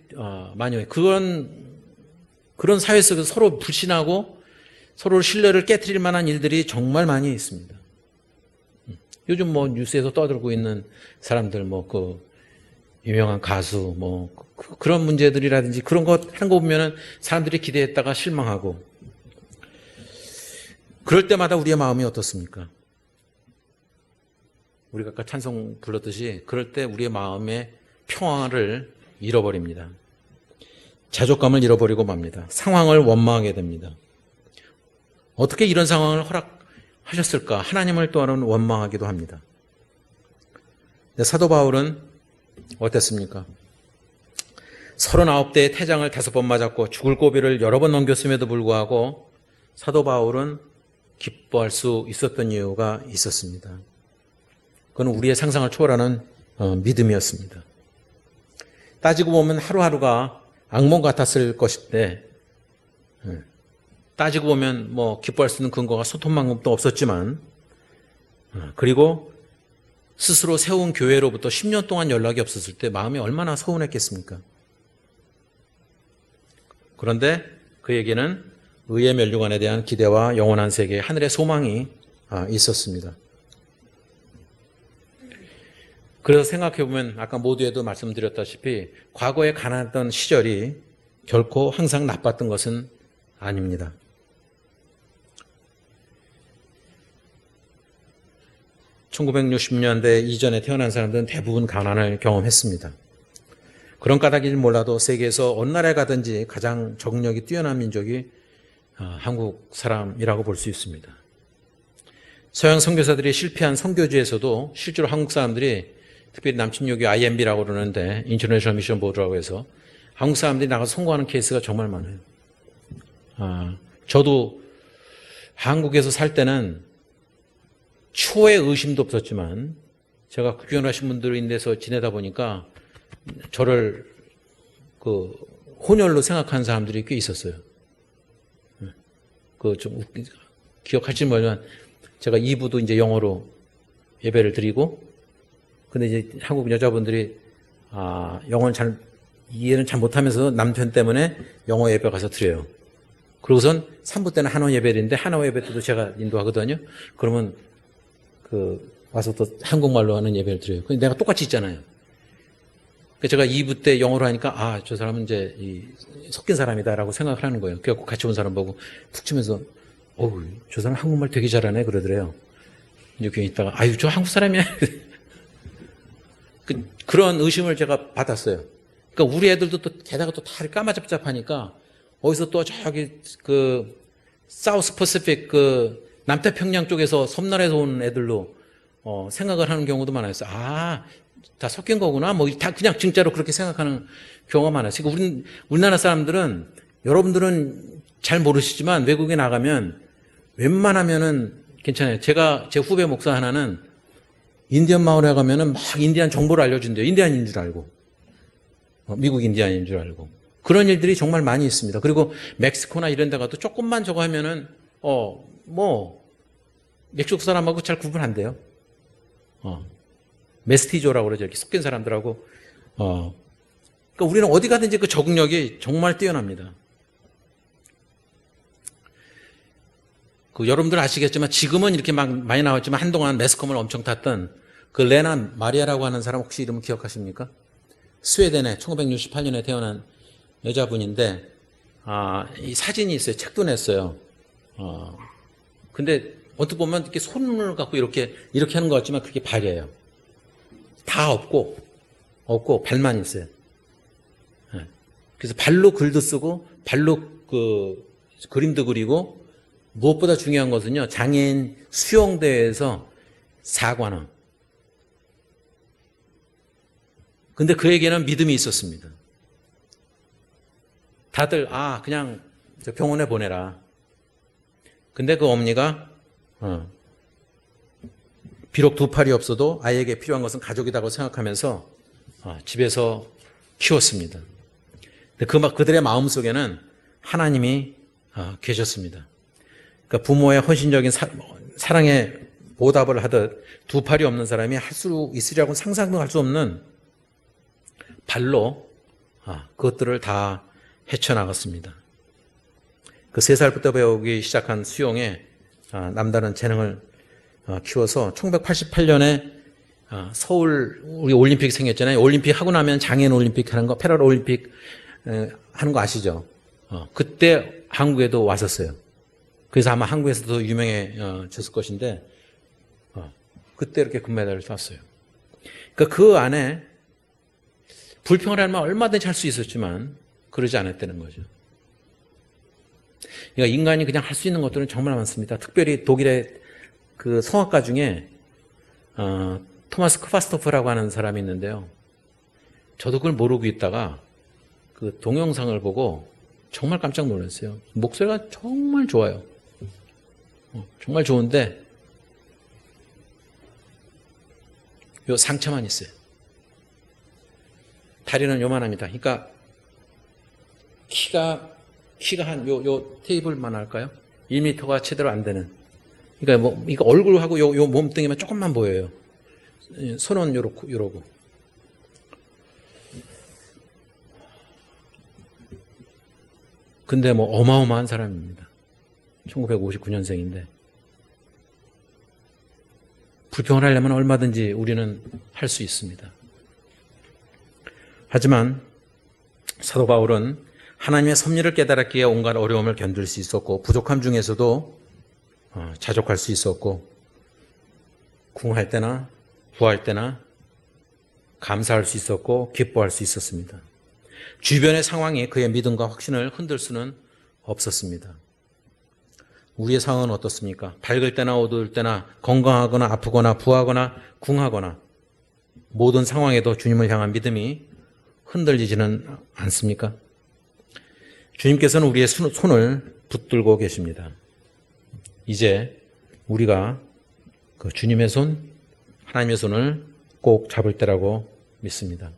많이 와요. 그런 사회 속에서 서로 불신하고 서로 신뢰를 깨트릴 만한 일들이 정말 많이 있습니다. 요즘 뭐 뉴스에서 떠들고 있는 사람들 뭐 그 유명한 가수 뭐 그런 문제들이라든지 그런 거 하는 거 보면은 사람들이 기대했다가 실망하고 그럴 때마다 우리의 마음이 어떻습니까? 우리가 아까 찬송 불렀듯이 그럴 때 우리의 마음의 평화를 잃어버립니다. 자존감을 잃어버리고 맙니다. 상황을 원망하게 됩니다. 어떻게 이런 상황을 허락하셨을까? 하나님을 또한 원망하기도 합니다. 사도 바울은 어땠습니까? 39대의 태장을 5번 맞았고 죽을 고비를 여러 번 넘겼음에도 불구하고 사도 바울은 기뻐할 수 있었던 이유가 있었습니다. 그건 우리의 상상을 초월하는 믿음이었습니다. 따지고 보면 하루하루가 악몽 같았을 것인데 따지고 보면 뭐 기뻐할 수 있는 근거가 손톱만큼도 없었지만 그리고 스스로 세운 교회로부터 10년 동안 연락이 없었을 때 마음이 얼마나 서운했겠습니까? 그런데 그에게는 의의 멸류관에 대한 기대와 영원한 세계, 하늘의 소망이 있었습니다. 그래서 생각해보면 아까 모두에도 말씀드렸다시피 과거에 가난했던 시절이 결코 항상 나빴던 것은 아닙니다. (1960년대) 이전에 태어난 사람들은 대부분 가난을 경험했습니다. 그런 까닭인지 몰라도 세계에서 어느 나라에 가든지 가장 적응력이 뛰어난 민족이 한국 사람이라고 볼 수 있습니다. 서양 선교사들이 실패한 선교지에서도 실제로 한국 사람들이 특별히 남친여교 IMB라고 그러는데 인터내셔널 미션 보드라고 해서 한국 사람들이 나가서 성공하는 케이스가 정말 많아요. 저도 한국에서 살 때는 초의 의심도 없었지만 제가 귀환하신 분들 인데서 지내다 보니까 저를 그 혼혈로 생각하는 사람들이 꽤 있었어요. 그 좀 기억할지 모르지만 제가 2부도 이제 영어로 예배를 드리고 근데 이제 한국 여자분들이 영어는 이해는 잘 못하면서 남편 때문에 영어 예배 가서 드려요. 그러고선 3부 때는 한화 예배를 드리는데 한화 예배 때도 제가 인도하거든요. 그러면 와서 또 한국말로 하는 예배를 드려요. 근데 내가 똑같이 있잖아요. 제가 2부 때 영어로 하니까 저 사람은 이제 섞인 사람이다라고 생각을 하는 거예요. 그래갖고 같이 온 사람 보고 푹 치면서 저 사람 한국말 되게 잘하네 그러더래요. 이렇게 있다가 저 한국 사람이야. 그런 의심을 제가 받았어요. 그러니까 우리 애들도 또 게다가 또 다 까마잡잡하니까 어디서 또 저기 사우스 퍼시픽 남태평양 쪽에서 섬나라에서 온 애들로 생각을 하는 경우도 많았어요. 다 섞인 거구나. 뭐 다 그냥 진짜로 그렇게 생각하는 경우가 많았어요. 그러니까 우리나라 사람들은 여러분들은 잘 모르시지만 외국에 나가면 웬만하면은 괜찮아요. 제 후배 목사 하나는 인디언 마을에 가면은 막 인디안 정보를 알려준대요. 인디안인 줄 알고. 미국 인디안인 줄 알고. 그런 일들이 정말 많이 있습니다. 그리고 멕시코나 이런 데 가도 조금만 저거 하면은 멕시코 사람하고 잘 구분 안 돼요. 메스티조라고 그러죠. 이렇게 섞인 사람들하고. 그러니까 우리는 어디 가든지 그 적응력이 정말 뛰어납니다. 여러분들 아시겠지만 지금은 이렇게 막 많이 나왔지만 한동안 매스컴을 엄청 탔던 레나 마리아라고 하는 사람 혹시 이름을 기억하십니까? 스웨덴에 1968년에 태어난 여자분인데 이 사진이 있어요. 책도 냈어요. 근데 어떻게 보면 이렇게 손을 갖고 이렇게 하는 것 같지만 그게 발이에요. 다 없고 발만 있어요. 그래서 발로 글도 쓰고 발로 그림도 그리고 무엇보다 중요한 것은요, 장애인 수영대회에서 4관왕. 근데 그에게는 믿음이 있었습니다. 다들, 그냥 병원에 보내라. 근데 그 어머니가, 비록 두 팔이 없어도 아이에게 필요한 것은 가족이라고 생각하면서 집에서 키웠습니다. 근데 그들의 마음속에는 하나님이 계셨습니다. 그러니까 부모의 헌신적인 사랑에 보답을 하듯 두 팔이 없는 사람이 할 수 있으리라고는 상상도 할 수 없는 발로 그것들을 다 헤쳐나갔습니다. 그 3살부터 배우기 시작한 수영에 남다른 재능을 키워서 1988년에 서울 우리 올림픽이 생겼잖아요. 올림픽 하고 나면 장애인 올림픽 하는 거, 패럴 올림픽 하는 거 아시죠? 그때 한국에도 왔었어요. 그래서 아마 한국에서도 유명해졌을 것인데 그때 이렇게 금메달을 땄어요. 그러니까 그 안에 불평을 하면 얼마든지 할 수 있었지만 그러지 않았다는 거죠. 그러니까 인간이 그냥 할 수 있는 것들은 정말 많습니다. 특별히 독일의 그 성악가 중에 토마스 크바스토프라고 하는 사람이 있는데요. 저도 그걸 모르고 있다가 그 동영상을 보고 정말 깜짝 놀랐어요. 목소리가 정말 좋아요. 정말 좋은데 요 상처만 있어요. 다리는 요만합니다. 그러니까 키가 한 요 테이블만 할까요? 1m가 제대로 안 되는. 그러니까 이거 얼굴하고 요 몸뚱이만 조금만 보여요. 손은 요러고. 근데 어마어마한 사람입니다. 1959년생인데. 불평을 하려면 얼마든지 우리는 할 수 있습니다. 하지만 사도 바울은 하나님의 섭리를 깨달았기에 온갖 어려움을 견딜 수 있었고 부족함 중에서도 자족할 수 있었고 궁할 때나 부할 때나 감사할 수 있었고 기뻐할 수 있었습니다. 주변의 상황이 그의 믿음과 확신을 흔들 수는 없었습니다. 우리의 상황은 어떻습니까? 밝을 때나 어두울 때나 건강하거나 아프거나 부하거나 궁하거나 모든 상황에도 주님을 향한 믿음이 흔들리지는 않습니까? 주님께서는 우리의 손을 붙들고 계십니다. 이제 우리가 그 주님의 손, 하나님의 손을 꼭 잡을 때라고 믿습니다.